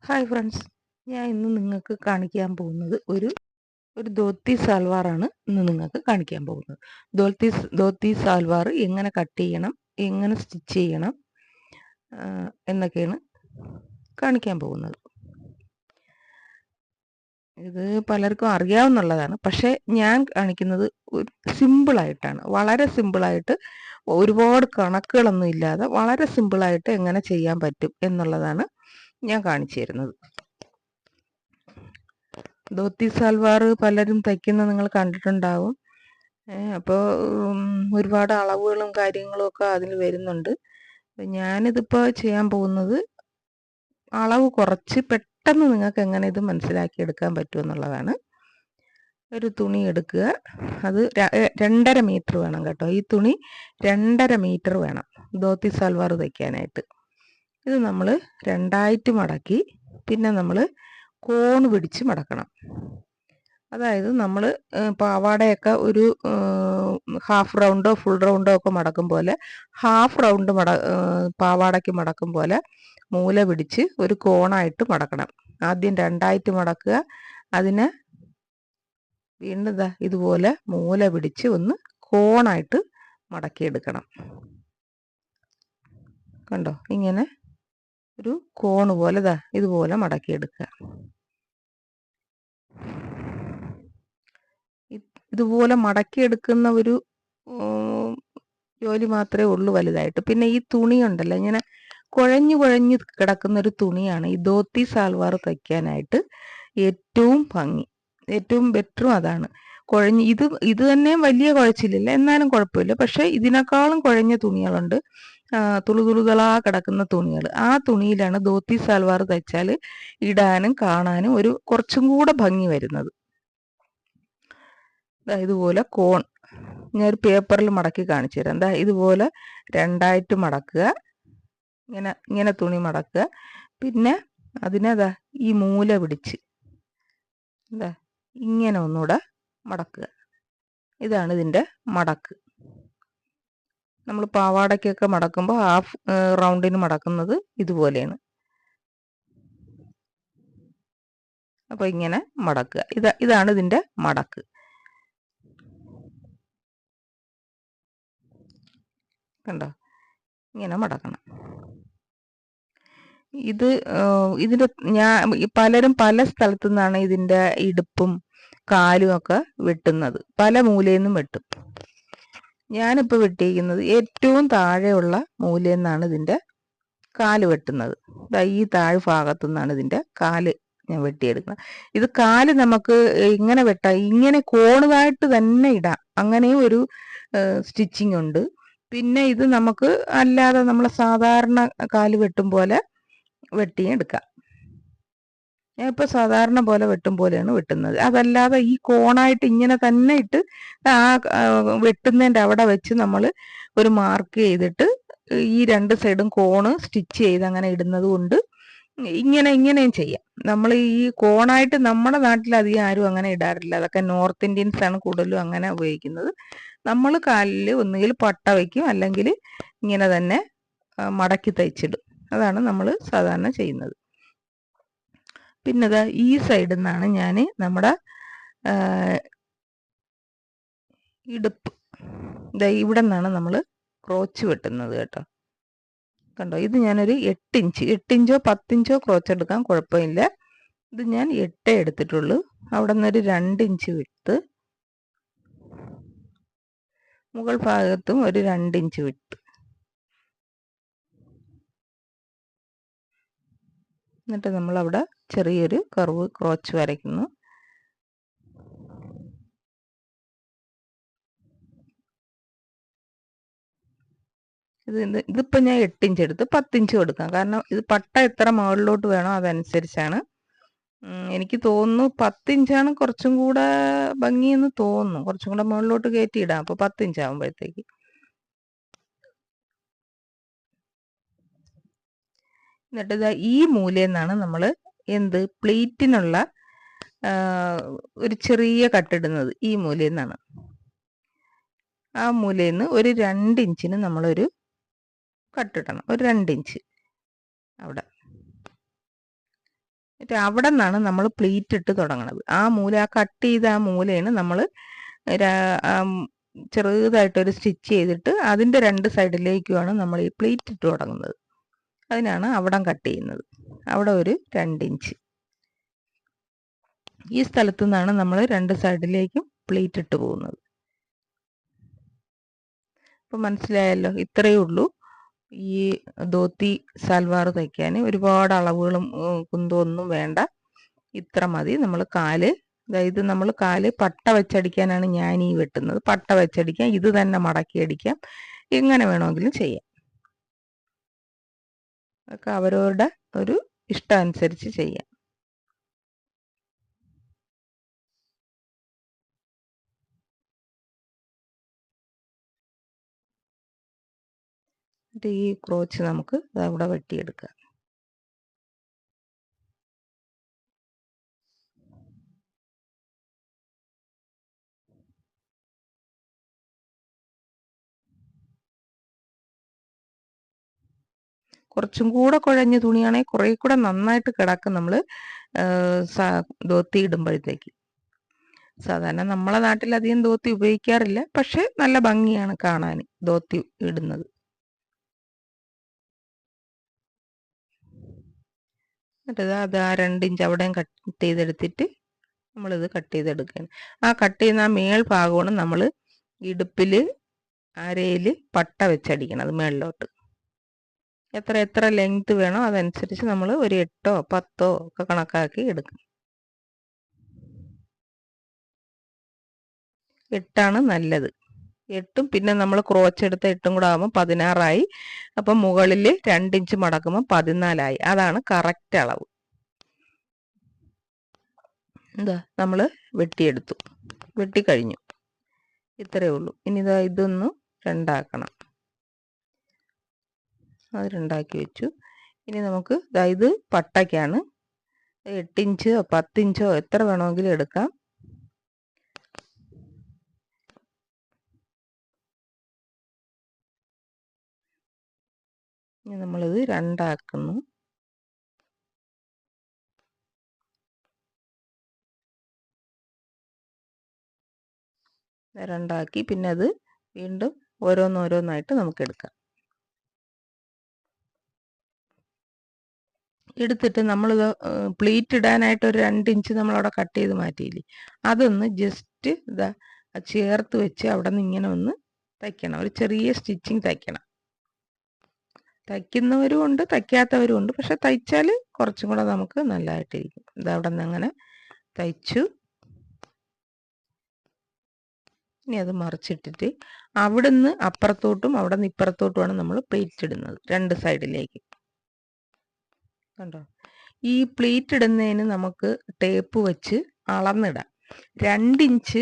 Hi friends, ഞാൻ ഇന്ന് നിങ്ങൾക്ക് കാണിക്കാൻ പോകുന്നത് ഒരു ധോത്തി സാൽവാറാണ് ഇന്ന് നിങ്ങൾക്ക് കാണിക്കാൻ പോകുന്നത്. ധോത്തി സാൽവാർ എങ്ങനെ കട്ട് ചെയ്യണം, എങ്ങനെ സ്റ്റിച്ച് ചെയ്യണം എന്നൊക്കെയാണ് കാണിക്കാൻ പോകുന്നത്. ഇത് പലർക്കും അറിയാവുന്നതാണ്, പക്ഷേ ഞാൻ കാണിക്കുന്നത് സിമ്പിളായിട്ടാണ്. വളരെ സിമ്പിളായിട്ട്, ഒരുപാട് കണക്കുകളൊന്നും ഇല്ലാതെ വളരെ സിമ്പിളായിട്ട് എങ്ങനെ ചെയ്യാൻ പറ്റും എന്നുള്ളതാണ് ഞാൻ കാണിച്ചു തരുന്നത്. ധോത്തി സൽവാർ പലരും തയ്ക്കുന്ന നിങ്ങൾ കണ്ടിട്ടുണ്ടാവും. അപ്പോൾ ഒരുപാട് അളവുകളും കാര്യങ്ങളും ഒക്കെ അതിൽ വരുന്നുണ്ട്. ഞാനിതിപ്പോൾ ചെയ്യാൻ പോകുന്നത് അളവ് കുറച്ച് പെട്ടെന്ന് നിങ്ങൾക്ക് എങ്ങനെ ഇത് മനസ്സിലാക്കിയെടുക്കാൻ പറ്റുമെന്നുള്ളതാണ്. ഒരു തുണി എടുക്കുക, അത് 2.5 മീറ്റർ വേണം കേട്ടോ. ഈ തുണി 2.5 മീറ്റർ വേണം ധോത്തി സൽവാർ തയ്ക്കാനായിട്ട്. ഇത് നമ്മൾ രണ്ടായിട്ട് മടക്കി, പിന്നെ നമ്മൾ കോണ് പിടിച്ച് മടക്കണം. അതായത് നമ്മൾ പാവാടയൊക്കെ ഒരു ഹാഫ് റൗണ്ടോ ഫുൾ റൗണ്ടോ ഒക്കെ മടക്കും പോലെ, ഹാഫ് റൗണ്ട് പാവാടയ്ക്ക് മടക്കും പോലെ മൂല പിടിച്ച് ഒരു കോണായിട്ട് മടക്കണം. ആദ്യം രണ്ടായിട്ട് മടക്കുക, അതിനെ വീണ്ടും ഇതുപോലെ മൂല പിടിച്ച് ഒന്ന് കോണായിട്ട് മടക്കിയെടുക്കണം. കണ്ടോ, ഇങ്ങനെ ഒരു കോണ് പോലെ ഇതുപോലെ മടക്കിയെടുക്കുക. ഇതുപോലെ മടക്കിയെടുക്കുന്ന ഒരു ജോലി മാത്രമേ ഉള്ളൂ വലുതായിട്ട്. പിന്നെ ഈ തുണി ഉണ്ടല്ലോ, ഇങ്ങനെ കുഴഞ്ഞു കിടക്കുന്ന ഒരു തുണിയാണ് ഈ ധോത്തി സാൽവാർ തയ്ക്കാനായിട്ട് ഏറ്റവും ഭംഗി, ഏറ്റവും ബെറ്ററും അതാണ്. ഇത് തന്നെ വലിയ കുഴച്ചിലില്ല, എന്നാലും കുഴപ്പമില്ല. പക്ഷെ ഇതിനേക്കാളും കുഴഞ്ഞ തുണികളുണ്ട്, തുളുതുളുകളാ കിടക്കുന്ന തുണികൾ. ആ തുണിയിലാണ് ധോത്തി സാൽവാർ തയ്ച്ചാൽ ഇടാനും കാണാനും കുറച്ചും കൂടെ ഭംഗി വരുന്നത്. ഇതുപോലെ കോൺ ഞാൻ പേപ്പറിൽ മടക്കി കാണിച്ചു തരാം. ഇതുപോലെ രണ്ടായിട്ട് മടക്കുക, ഇങ്ങനെ തുണി മടക്കുക, പിന്നെ അതിനെ ഈ മൂല പിടിച്ച് ഇങ്ങനെ ഒന്നുകൂടെ മടക്കുക. ഇതാണ് ഇതിൻ്റെ മടക്ക്. നമ്മൾ പാവാടയ്ക്കൊക്കെ മടക്കുമ്പോൾ ഹാഫ് റൗണ്ടിന് മടക്കുന്നത് ഇതുപോലെയാണ്. അപ്പോൾ ഇങ്ങനെ മടക്കുക. ഇതാണ് ഇതിൻ്റെ മടക്ക്. കണ്ടോ, ഇങ്ങനെ മടക്കണം. പലരും പല സ്ഥലത്തു നിന്നാണ് ഇതിൻ്റെ ഇടുപ്പും കാലും ഒക്കെ വെട്ടുന്നത്. പല മൂലയിൽ നിന്നും വെട്ടും. ഞാനിപ്പോൾ വെട്ടിയിരിക്കുന്നത് ഏറ്റവും താഴെയുള്ള മൂലയിൽ നിന്നാണ് ഇതിൻ്റെ കാല് വെട്ടുന്നത്. ഈ താഴ് ഭാഗത്തു നിന്നാണ് ഇതിൻ്റെ കാല് ഞാൻ വെട്ടിയെടുക്കുന്നത്. ഇത് കാല് നമുക്ക് ഇങ്ങനെ വെട്ടാം, ഇങ്ങനെ കോണുതായിട്ട് തന്നെ ഇടാം. അങ്ങനെയും ഒരു സ്റ്റിച്ചിങ് ഉണ്ട്. പിന്നെ ഇത് നമുക്ക് അല്ലാതെ നമ്മൾ സാധാരണ കാല് വെട്ടും പോലെ വെട്ടിയും എടുക്കാം. ഞാൻ ഇപ്പോൾ സാധാരണ പോലെ വെട്ടും പോലെയാണ് വെട്ടുന്നത്. അതല്ലാതെ ഈ കോണായിട്ട് ഇങ്ങനെ തന്നെ ഇട്ട് ആ വെട്ടുന്നതിൻ്റെ അവിടെ വെച്ച് നമ്മൾ ഒരു മാർക്ക് ചെയ്തിട്ട് ഈ രണ്ട് സൈഡും കോണ് സ്റ്റിച്ച് ചെയ്ത് അങ്ങനെ ഇടുന്നത് കൊണ്ട് ഇങ്ങനെയും ചെയ്യാം. നമ്മൾ ഈ കോണായിട്ട് നമ്മുടെ നാട്ടിൽ അധികം ആരും അങ്ങനെ ഇടാറില്ല. അതൊക്കെ നോർത്ത് ഇന്ത്യൻസ് ആണ് കൂടുതലും അങ്ങനെ ഉപയോഗിക്കുന്നത്. നമ്മൾ കാലിൽ ഒന്നുകിൽ പട്ട വയ്ക്കും, അല്ലെങ്കിൽ ഇങ്ങനെ തന്നെ മടക്കി തയ്ച്ചിടും. അതാണ് നമ്മൾ സാധാരണ ചെയ്യുന്നത്. പിന്നെ ഈ സൈഡിൽ നിന്നാണ് ഞാൻ നമ്മുടെ ഇടുപ്പ് ഇവിടെ നിന്നാണ് നമ്മൾ ക്രോച്ച് വെട്ടുന്നത് കേട്ടോ. കണ്ടോ, ഇത് ഞാനൊരു 8 ഇഞ്ചോ 10 ഇഞ്ചോ ക്രോച്ച് എടുക്കാൻ കുഴപ്പമില്ല. ഇത് ഞാൻ 8 എടുത്തിട്ടുള്ളൂ. അവിടെ നിന്നൊരു 2 ഇഞ്ച് വിട്ട്, മുകൾ ഭാഗത്തും ഒരു 2 ഇഞ്ച് വിട്ട്, എന്നിട്ട് നമ്മളവിടെ ചെറിയൊരു കർവ് ക്രോച്ച് വരയ്ക്കുന്നു. ഇതിപ്പോൾ ഞാൻ 8 ഇഞ്ച് എടുത്ത് 10 ഇഞ്ച് കൊടുക്കാം. കാരണം ഇത് പട്ട എത്ര മുകളിലോട്ട് വേണോ അതനുസരിച്ചാണ്. എനിക്ക് തോന്നുന്നു 10 ഇഞ്ചാണ് കുറച്ചും കൂടെ ഭംഗിയെന്ന് തോന്നുന്നു. കുറച്ചും കൂടെ മുകളിലോട്ട് കയറ്റിയിടാം. അപ്പോൾ 10 ഇഞ്ച് ആകുമ്പോഴത്തേക്ക്. എന്നിട്ട് ഈ മൂലയിൽ നിന്നാണ് നമ്മൾ പ്ലേറ്റിനുള്ള ഒരു ചെറിയ കട്ടിടുന്നത്. ഈ മൂലയിൽ നിന്നാണ്. ആ മൂലയിൽ നിന്ന് ഒരു 2 ഇഞ്ചിന് നമ്മളൊരു കട്ടിടണം. ഒരു 2 ഇഞ്ച് അവിടെ. എന്നിട്ട് അവിടെ നിന്നാണ് നമ്മൾ പ്ലീറ്റ് ഇട്ട് തുടങ്ങണത്. ആ മൂല, ആ കട്ട് ചെയ്ത ആ മൂലയാണ് നമ്മൾ ചെറുതായിട്ടൊരു സ്റ്റിച്ച് ചെയ്തിട്ട് അതിൻ്റെ 2 സൈഡിലേക്കുമാണ് നമ്മൾ ഈ പ്ലീറ്റ് ഇട്ട് തുടങ്ങുന്നത്. അതിനാണ് അവിടം കട്ട് ചെയ്യുന്നത്. അവിടെ ഒരു 2 ഇഞ്ച്. ഈ സ്ഥലത്തു നിന്നാണ് നമ്മൾ 2 സൈഡിലേക്കും പ്ലീറ്റ് ഇട്ട് പോകുന്നത്. അപ്പം മനസ്സിലായല്ലോ. ഇത്രയേ ഉള്ളൂ ഈ ധോത്തി സൽവാർ തയ്ക്കാൻ. ഒരുപാട് അളവുകളും കുന്തമൊന്നും വേണ്ട. ഇത്ര മതി. നമ്മൾ കാല്, അതായത് നമ്മൾ കാല് പട്ട വെച്ചടിക്കാനാണ് ഞാൻ ഈ വെട്ടുന്നത്. പട്ട വെച്ചടിക്കാം, ഇത് തന്നെ മടക്കി അടിക്കാം, എങ്ങനെ വേണമെങ്കിലും ചെയ്യാം. അതൊക്കെ അവരവരുടെ ഒരു ഇഷ്ടം അനുസരിച്ച് ചെയ്യാം. എന്നിട്ട് ഈ ക്രോച്ച് നമുക്ക് അവിടെ വെട്ടിയെടുക്കാം. കുറച്ചും കൂടെ കുഴഞ്ഞ തുണിയാണെങ്കിൽ കുറേ കൂടെ നന്നായിട്ട് കിടക്കും നമ്മൾ ധോത്തി ഇടുമ്പോഴത്തേക്ക്. സാധാരണ നമ്മളെ നാട്ടിൽ അധികം ധോത്തി ഉപയോഗിക്കാറില്ല, പക്ഷെ നല്ല ഭംഗിയാണ് കാണാൻ ധോത്തി ഇടുന്നത്. എന്നിട്ട് അത് ആ 2 ഇഞ്ച് അവിടെയും കട്ട് ചെയ്തെടുത്തിട്ട് നമ്മളിത് കട്ട് ചെയ്തെടുക്കുകയാണ്. ആ കട്ട് ചെയ്യുന്ന ആ മേൽ ഭാഗമാണ് നമ്മൾ ഇടുപ്പിൽ അരയിൽ പട്ട വെച്ചടിക്കണം. മേളിലോട്ട് എത്ര ലെങ്ത് വേണോ അതനുസരിച്ച് നമ്മൾ ഒരു 8ഓ 10ഓ ഒക്കെ കണക്കാക്കി എടുക്കും. 8ആണ് നല്ലത്. 8ഉം പിന്നെ നമ്മൾ ക്രോച്ച് എടുത്ത 8ഉം കൂടെ ആകുമ്പോൾ 16ആയി. അപ്പം മുകളിൽ 2 ഇഞ്ച് മടക്കുമ്പോൾ 14ആയി. അതാണ് കറക്റ്റ് അളവ്. എന്താ നമ്മൾ വെട്ടിയെടുത്തു, വെട്ടിക്കഴിഞ്ഞു. ഇത്രയേ ഉള്ളൂ. ഇനി ഇതൊന്ന് 2 ആക്കണം. അത് 2 ആക്കി വെച്ചു. ഇനി നമുക്ക് ഇത് പട്ടയ്ക്കാണ്. 8 ഇഞ്ചോ 10 ഇഞ്ചോ എത്ര വേണമെങ്കിലും എടുക്കാം. ഇനി നമ്മളിത് 2 ആക്കുന്നു. രണ്ടാക്കി പിന്നെ അത് വീണ്ടും ഓരോന്നോരോന്നായിട്ട് നമുക്ക് എടുക്കാം. എടുത്തിട്ട് നമ്മളിത് പ്ലീറ്റ് ഇടാനായിട്ട് ഒരു 2 ഇഞ്ച് നമ്മളവിടെ കട്ട് ചെയ്ത് മാറ്റിയില്ലേ, അതൊന്ന് ജസ്റ്റ് ഇതാ ചേർത്ത് വെച്ച് അവിടെ നിന്ന് ഇങ്ങനെ ഒന്ന് തയ്ക്കണം. ഒരു ചെറിയ സ്റ്റിച്ചിങ് തയ്ക്കണം. തയ്ക്കുന്നവരും ഉണ്ട്, തയ്ക്കാത്തവരും ഉണ്ട്. പക്ഷെ തയ്ച്ചാൽ കുറച്ചും കൂടെ നമുക്ക് നല്ലതായിട്ടിരിക്കും. ഇതവിടെ നിന്ന് അങ്ങനെ തയ്ച്ചു. ഇനി അത് മറിച്ചിട്ടിട്ട് അവിടുന്ന് അപ്പുറത്തോട്ടും അവിടെ നിന്ന് ഇപ്പുറത്തോട്ടുമാണ് നമ്മൾ പ്ലീറ്റ് ഇടുന്നത്, 2 സൈഡിലേക്ക്. കണ്ടോ? ഈ പ്ലീറ്റ് ഇടുന്നതിന് നമുക്ക് ടേപ്പ് വെച്ച് അളന്നിടാം. 2 ഇഞ്ച്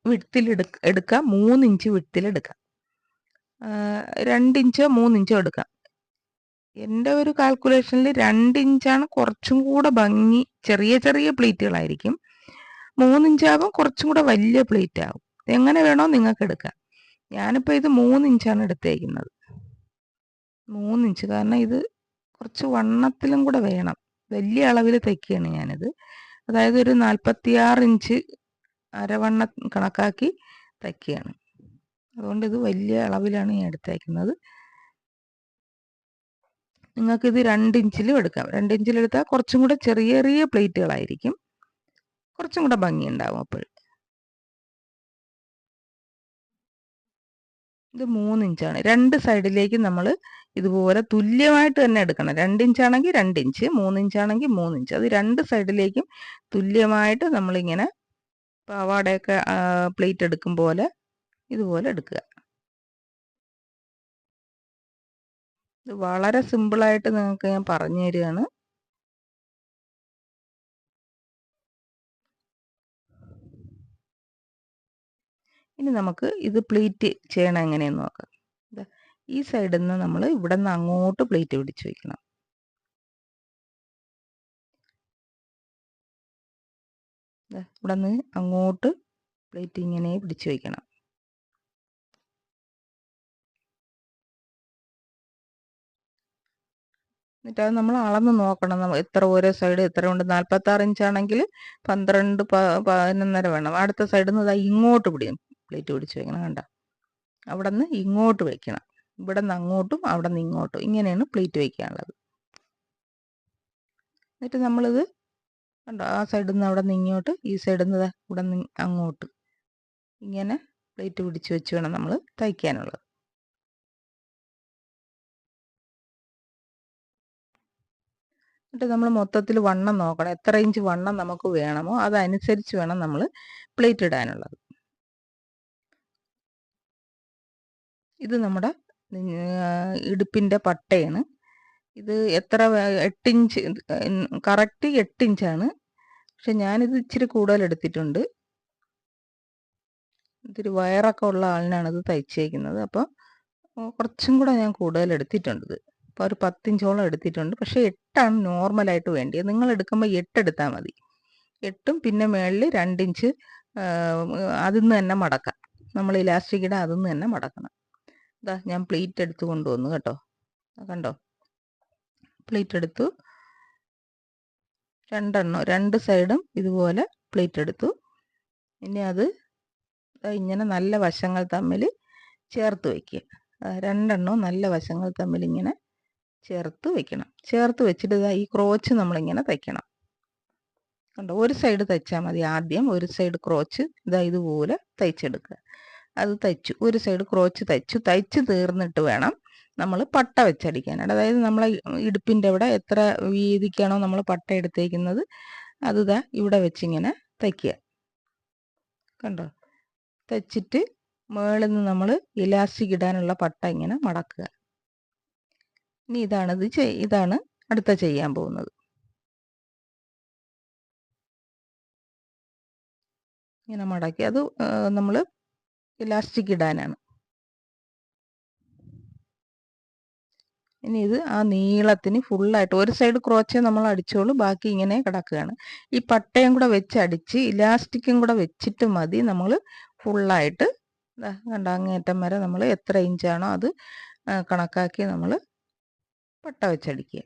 വിഡ്ത്തിൽ എടുക്കാം, 3 ഇഞ്ച് വിഡ്ത്തിൽ എടുക്കാം. 2 ഇഞ്ചോ 3 ഇഞ്ചോ എടുക്കാം. എൻ്റെ ഒരു കാൽക്കുലേഷനിൽ 2 ഇഞ്ചാണ് കുറച്ചും കൂടെ ഭംഗി. ചെറിയ ചെറിയ പ്ലീറ്റുകളായിരിക്കും. 3 ഇഞ്ചാകുമ്പോൾ കുറച്ചും കൂടെ വലിയ പ്ലീറ്റ് ആകും. എങ്ങനെ വേണോ നിങ്ങൾക്ക് എടുക്കാം. ഞാനിപ്പോൾ ഇത് 3 ഇഞ്ചാണ് എടുത്തേക്കുന്നത്. 3 ഇഞ്ച്, കാരണം ഇത് കുറച്ച് വണ്ണത്തിലും കൂടെ വേണം. വലിയ അളവിൽ തയ്ക്കുകയാണ് ഞാനിത്. അതായത് ഒരു 46 ഇഞ്ച് അരവണ്ണ കണക്കാക്കി തയ്ക്കുകയാണ്. അതുകൊണ്ട് ഇത് വലിയ അളവിലാണ് ഞാൻ എടുത്തേക്കുന്നത്. നിങ്ങൾക്കിത് 2 ഇഞ്ചിലും എടുക്കാം. 2 ഇഞ്ചിലെടുത്താൽ കുറച്ചും കൂടെ ചെറിയ ചെറിയ പ്ലേറ്റുകളായിരിക്കും, കുറച്ചും കൂടെ ഭംഗിയുണ്ടാവും. അപ്പോൾ ഇത് 3 ഇഞ്ചാണ്. 2 സൈഡിലേക്ക് നമ്മൾ ഇതുപോലെ തുല്യമായിട്ട് തന്നെ എടുക്കണം. 2 ഇഞ്ചാണെങ്കിൽ 2 ഇഞ്ച്, 3 ഇഞ്ചാണെങ്കിൽ 3 ഇഞ്ച്. അത് 2 സൈഡിലേക്കും തുല്യമായിട്ട് നമ്മളിങ്ങനെ പാവാടയൊക്കെ പ്ലേറ്റ് എടുക്കും പോലെ ഇതുപോലെ എടുക്കുക. ഇത് വളരെ സിമ്പിളായിട്ട് നിങ്ങൾക്ക് ഞാൻ പറഞ്ഞു തരികയാണ്. ഇനി നമുക്ക് ഇത് പ്ലേറ്റ് ചെയ്യണം എങ്ങനെയെന്ന് നോക്കാം. ഈ സൈഡിൽ നിന്ന് നമ്മൾ ഇവിടെ നിന്ന് അങ്ങോട്ട് പ്ലേറ്റ് പിടിച്ച് വയ്ക്കണം. ഇവിടെ നിന്ന് അങ്ങോട്ട് പ്ലേറ്റ് ഇങ്ങനെ പിടിച്ച് വയ്ക്കണം. എന്നിട്ട് അത് നമ്മൾ അളന്ന് നോക്കണം. എത്ര ഓരോ സൈഡ് എത്ര ഉണ്ട്. 46 ഇഞ്ചാണെങ്കിൽ 12 11.5 വേണം. അടുത്ത സൈഡിൽ നിന്ന് ഇങ്ങോട്ട് പ്ലേറ്റ് പിടിച്ച് വെക്കണം. കണ്ട, അവിടെ നിന്ന് ഇങ്ങോട്ട് വെക്കണം. ഇവിടെ നിന്ന് അങ്ങോട്ടും അവിടെ നിന്ന് ഇങ്ങോട്ടും, ഇങ്ങനെയാണ് പ്ലേറ്റ് വയ്ക്കാനുള്ളത്. എന്നിട്ട് നമ്മളിത് കണ്ടോ, ആ സൈഡിൽ നിന്ന് അവിടെ നിന്ന് ഇങ്ങോട്ട്, ഈ സൈഡിൽ നിന്ന് ഇവിടെ നിന്ന് അങ്ങോട്ട്, ഇങ്ങനെ പ്ലേറ്റ് പിടിച്ച് വെച്ച് വേണം നമ്മൾ തയ്ക്കാനുള്ളത്. എന്നിട്ട് നമ്മൾ മൊത്തത്തിൽ വണ്ണം നോക്കണം. എത്ര ഇഞ്ച് വണ്ണം നമുക്ക് വേണമോ അതനുസരിച്ച് വേണം നമ്മൾ പ്ലേറ്റ് ഇടാനുള്ളത്. ഇത് നമ്മുടെ ഇടുപ്പിൻ്റെ പട്ടയാണ്. ഇത് എത്ര 8 ഇഞ്ച്, കറക്റ്റ് 8 ഇഞ്ചാണ്. പക്ഷെ ഞാനിത് ഇച്ചിരി കൂടുതൽ എടുത്തിട്ടുണ്ട്. ഇത്തിരി വയറൊക്കെ ഉള്ള ആളിനാണ് ഇത് തയ്ച്ചേക്കുന്നത്. അപ്പോൾ കുറച്ചും കൂടെ ഞാൻ കൂടുതൽ എടുത്തിട്ടുണ്ട്. ഇത് ഇപ്പോൾ ഒരു 10 ഇഞ്ചോളം എടുത്തിട്ടുണ്ട്. പക്ഷേ 8ആണ് നോർമലായിട്ട് വേണ്ടിയത്. നിങ്ങൾ എടുക്കുമ്പോൾ 8 എടുത്താൽ മതി. 8ഉം പിന്നെ മുകളിൽ 2 ഇഞ്ച് അതിൽ നിന്ന് തന്നെ മടക്കാം. നമ്മൾ ഇലാസ്റ്റിക്കിടെ അതിൽ നിന്ന് തന്നെ മടക്കണം. ഇതാ ഞാൻ പ്ലേറ്റ് എടുത്ത് കൊണ്ടുവന്നു കേട്ടോ. കണ്ടോ, പ്ലേറ്റ് എടുത്തു. 2 സൈഡും ഇതുപോലെ പ്ലേറ്റ് എടുത്തു. ഇനി അത് ഇങ്ങനെ നല്ല വശങ്ങൾ തമ്മിൽ ചേർത്ത് വയ്ക്കുക. 2 നല്ല വശങ്ങൾ തമ്മിൽ ഇങ്ങനെ ചേർത്ത് വെക്കണം. ചേർത്ത് വെച്ചിട്ട് ഈ ക്രോച്ച് നമ്മളിങ്ങനെ തയ്ക്കണം. കണ്ടോ, ഒരു സൈഡ് തയ്ച്ചാൽ മതി. ആദ്യം ഒരു സൈഡ് ക്രോച്ച് ഇതുപോലെ തയ്ച്ചെടുക്കുക. അത് തയ്ച്ചു, ഒരു സൈഡ് ക്രോച്ച് തയ്ച്ച് തീർന്നിട്ട് വേണം നമ്മൾ പട്ട വെച്ചടിക്കാനായിട്ട്. അതായത് നമ്മളെ ഇടുപ്പിൻ്റെ അവിടെ എത്ര വീതിക്കാണോ നമ്മൾ പട്ട എടുത്തേക്കുന്നത് അത് ഇവിടെ വെച്ചിങ്ങനെ തയ്ക്കുക. കണ്ടോ, തയ്ച്ചിട്ട് മുകളിൽ നിന്ന് നമ്മൾ ഇലാസ്റ്റിക് ഇടാനുള്ള പട്ട ഇങ്ങനെ മടക്കുക. ഇനി ഇതാണ് അടുത്ത ചെയ്യാൻ പോകുന്നത്. ഇങ്ങനെ മടക്കി അത് നമ്മൾ ഇലാസ്റ്റിക് ഇടാനാണ്. ഇനി ഇത് ആ നീളത്തിന് ഫുള്ളായിട്ട് ഒരു സൈഡ് ക്രോച്ചേ നമ്മൾ അടിച്ചോളൂ, ബാക്കി ഇങ്ങനെ കിടക്കുകയാണ്. ഈ പട്ടയും കൂടെ വെച്ച് അടിച്ച് ഇലാസ്റ്റിക്കും കൂടെ വെച്ചിട്ട് മതി നമ്മൾ ഫുള്ളായിട്ട് കണ്ട അങ്ങേറ്റം വരെ നമ്മൾ എത്ര ഇഞ്ചാണോ അത് കണക്കാക്കി നമ്മൾ പട്ട വെച്ചടിക്കുക.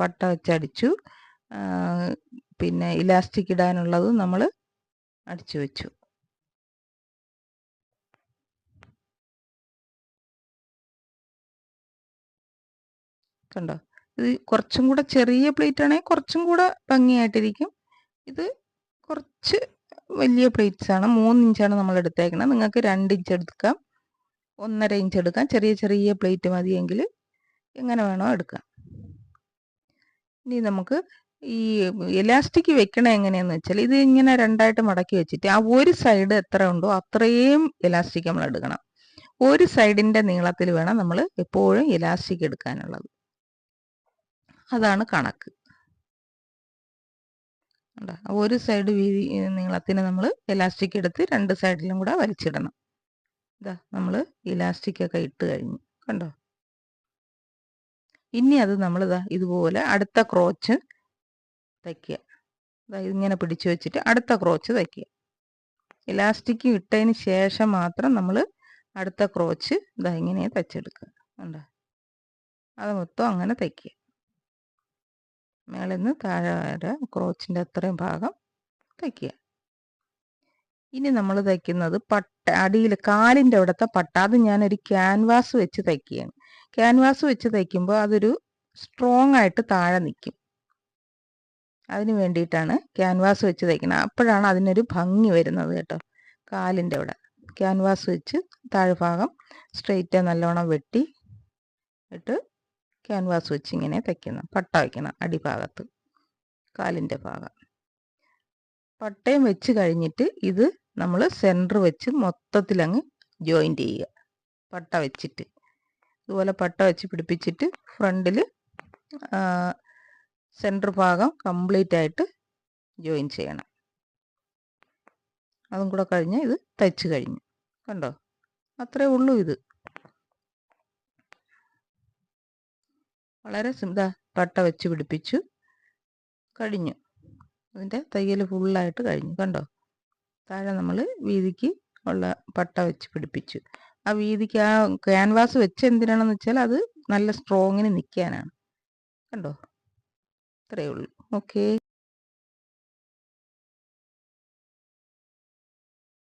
പട്ട വെച്ചടിച്ചു. പിന്നെ ഇലാസ്റ്റിക് ഇടാനുള്ളത് നമ്മൾ അടിച്ചു വെച്ചു. കണ്ടോ, ഇത് കുറച്ചും കൂടെ ചെറിയ പ്ലേറ്റ് ആണെങ്കിൽ കുറച്ചും കൂടെ ഭംഗിയായിട്ടിരിക്കും. ഇത് കുറച്ച് വലിയ പ്ലേറ്റ്സ് ആണ്. 3 ഇഞ്ചാണ് നമ്മൾ എടുത്തേക്കുന്നത്. നിങ്ങൾക്ക് 2 ഇഞ്ച് എടുക്കാം, 1.5 ഇഞ്ച് എടുക്കാം. ചെറിയ പ്ലേറ്റ് മതിയെങ്കിൽ എങ്ങനെ വേണോ എടുക്കാം. ഇനി നമുക്ക് ഈ ഇലാസ്റ്റിക് വെക്കണ എങ്ങനെയാന്ന് വെച്ചാൽ ഇത് ഇങ്ങനെ 2ആയിട്ട് മടക്കി വെച്ചിട്ട് ആ ഒരു സൈഡ് എത്ര ഉണ്ടോ അത്രയും ഇലാസ്റ്റിക് നമ്മൾ എടുക്കണം. ഒരു സൈഡിന്റെ നീളത്തിൽ വേണം നമ്മൾ എപ്പോഴും ഇലാസ്റ്റിക് എടുക്കാനുള്ളത്. അതാണ് കണക്ക്. ഒരു സൈഡ് വീതി നീളത്തിന് നമ്മൾ ഇലാസ്റ്റിക് എടുത്ത് 2 സൈഡിലും കൂടെ വലിച്ചിടണം. നമ്മൾ ഇലാസ്റ്റിക് ഒക്കെ ഇട്ട് കഴിഞ്ഞു. കണ്ടോ, ഇനി അത് നമ്മൾ ഇതുപോലെ അടുത്ത ക്രോച്ച് തയ്ക്കുക. ഇങ്ങനെ പിടിച്ചു വെച്ചിട്ട് അടുത്ത ക്രോച്ച് തയ്ക്കുക. ഇലാസ്റ്റിക് ഇട്ടതിന് ശേഷം മാത്രം നമ്മൾ അടുത്ത ക്രോച്ച് ഇങ്ങനെ തയ്ച്ചെടുക്കുക. കണ്ടോ, അത് മൊത്തം അങ്ങനെ തയ്ക്കുക. മേളിൽ നിന്ന് താഴെ വരെ ക്രോച്ചിൻ്റെ അത്രയും ഭാഗം തയ്ക്കുക. ഇനി നമ്മൾ തയ്ക്കുന്നത് പട്ട, അടിയിൽ കാലിൻ്റെ അവിടുത്തെ പട്ട. അത് ഞാനൊരു ക്യാൻവാസ് വെച്ച് തയ്ക്കുകയാണ്. ക്യാൻവാസ് വെച്ച് തയ്ക്കുമ്പോൾ അതൊരു സ്ട്രോങ് ആയിട്ട് താഴെ നിൽക്കും. അതിന് വേണ്ടിയിട്ടാണ് ക്യാൻവാസ് വെച്ച് തയ്ക്കുന്നത്. അപ്പോഴാണ് അതിനൊരു ഭംഗി വരുന്നത് കേട്ടോ. കാലിൻ്റെ അവിടെ ക്യാൻവാസ് വെച്ച് താഴെ ഭാഗം സ്ട്രെയിറ്റ് നല്ലോണം വെട്ടി ഇട്ട് ക്യാൻവാസ് വെച്ച് ഇങ്ങനെ തയ്ക്കണം. പട്ട വയ്ക്കണം അടിഭാഗത്ത്, കാലിൻ്റെ ഭാഗം. പട്ടയം വെച്ച് കഴിഞ്ഞിട്ട് ഇത് നമ്മൾ സെൻറ്റർ വെച്ച് മൊത്തത്തിലങ്ങ് ജോയിൻ്റ് ചെയ്യുക. പട്ട വെച്ചിട്ട് ഇതുപോലെ പട്ട വെച്ച് പിടിപ്പിച്ചിട്ട് ഫ്രണ്ടിൽ സെൻറ്റർ ഭാഗം കംപ്ലീറ്റ് ആയിട്ട് ജോയിൻ ചെയ്യണം. അതും കൂടെ കഴിഞ്ഞ് ഇത് തയ്ച്ച് കഴിഞ്ഞു. കണ്ടോ, അത്രേ ഉള്ളൂ. ഇത് വളരെ പട്ട വെച്ച് പിടിപ്പിച്ചു കഴിഞ്ഞു. അതിൻ്റെ തയ്യൽ ഫുള്ളായിട്ട് കഴിഞ്ഞു. കണ്ടോ, താഴെ നമ്മൾ വീതിക്ക് ഉള്ള പട്ട വെച്ച് പിടിപ്പിച്ചു. ആ വീതിക്ക് ആ ക്യാൻവാസ് വെച്ച് എന്തിനാണെന്ന് വെച്ചാൽ അത് നല്ല സ്ട്രോങ്ങിന് നിൽക്കാനാണ്. കണ്ടോ? ഇത്രയേ ഉള്ളൂ. ഓക്കേ.